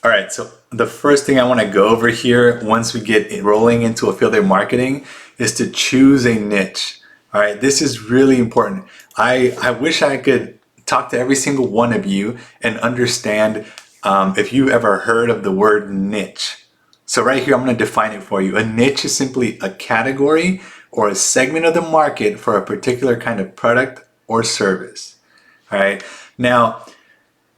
All right, so the first thing I want to go over here once we get rolling into affiliate marketing is to choose a niche. All right, this is really important. I wish I could talk to every single one of you and understand if you ever heard of the word niche. So right here, I'm going to define it for you. A niche is simply a category or a segment of the market for a particular kind of product or service. All right, now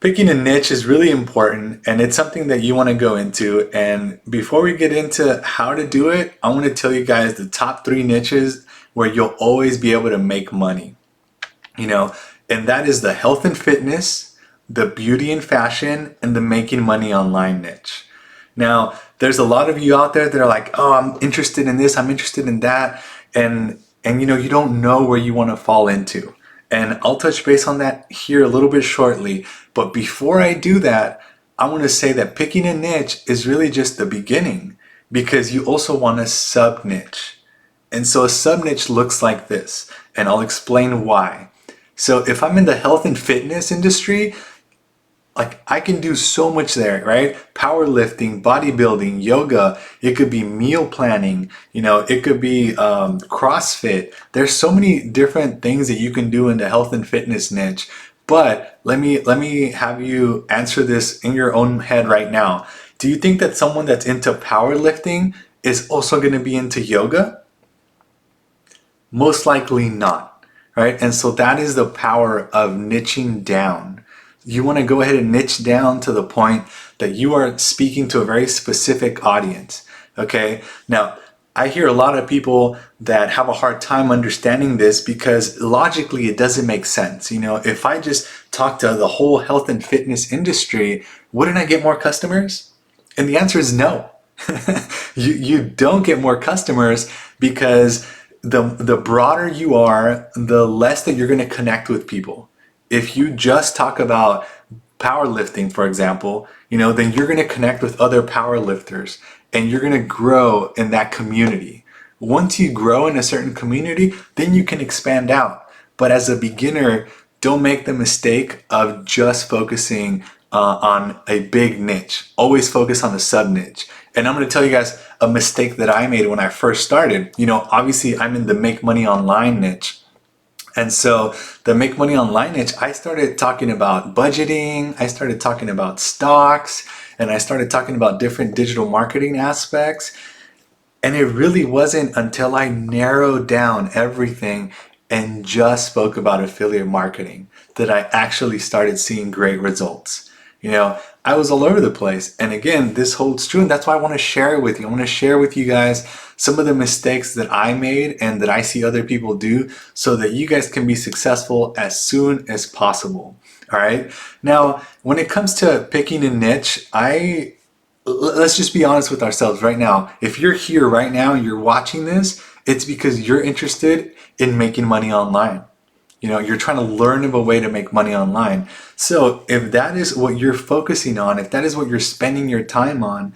picking a niche is really important and it's something that you want to go into. And before we get into how to do it, I want to tell you guys the top 3 niches where you'll always be able to make money. And that is the health and fitness, the beauty and fashion, and the making money online niche. Now, there's a lot of you out there that are like, oh, I'm interested in this, I'm interested in that. And you don't know where you want to fall into. And I'll touch base on that here a little bit shortly. But before I do that, I want to say that picking a niche is really just the beginning because you also want a sub niche. And so a sub niche looks like this, and I'll explain why. So if I'm in the health and fitness industry, like I can do so much there, right? Powerlifting, bodybuilding, yoga, it could be meal planning, it could be CrossFit. There's so many different things that you can do in the health and fitness niche. But let me have you answer this in your own head right now. Do you think that someone that's into powerlifting is also going to be into yoga? Most likely not, right? And so that is the power of niching down. You want to go ahead and niche down to the point that you are speaking to a very specific audience. Okay. Now, I hear a lot of people that have a hard time understanding this because logically it doesn't make sense. If I just talk to the whole health and fitness industry, wouldn't I get more customers? And the answer is no. You don't get more customers because the broader you are, the less that you're going to connect with people. If you just talk about powerlifting, for example, then you're going to connect with other powerlifters and you're going to grow in that community. Once you grow in a certain community, then you can expand out. But as a beginner, don't make the mistake of just focusing on a big niche. Always focus on a sub niche. And I'm going to tell you guys a mistake that I made when I first started. Obviously I'm in the make money online niche. And so the make money online niche, I started talking about budgeting, I started talking about stocks, and I started talking about different digital marketing aspects. And it really wasn't until I narrowed down everything and just spoke about affiliate marketing that I actually started seeing great results. I was all over the place. And again, this holds true. And that's why I want to share it with you. I want to share with you guys some of the mistakes that I made and that I see other people do so that you guys can be successful as soon as possible. All right. Now, when it comes to picking a niche, let's just be honest with ourselves right now. If you're here right now and you're watching this, it's because you're interested in making money online. You're trying to learn of a way to make money online. So if that is what you're focusing on, if that is what you're spending your time on,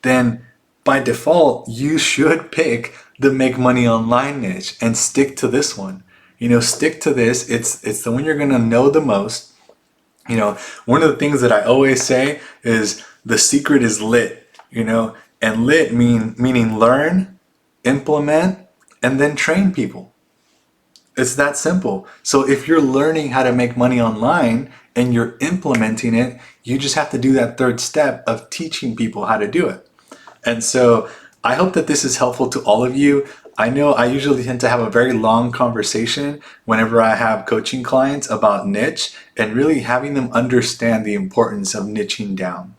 then by default, you should pick the make money online niche and stick to this one. Stick to this. It's the one you're going to know the most. One of the things that I always say is the secret is lit, and lit meaning learn, implement, and then train people. It's that simple. So if you're learning how to make money online and you're implementing it, you just have to do that third step of teaching people how to do it. And so I hope that this is helpful to all of you. I know I usually tend to have a very long conversation whenever I have coaching clients about niche and really having them understand the importance of niching down.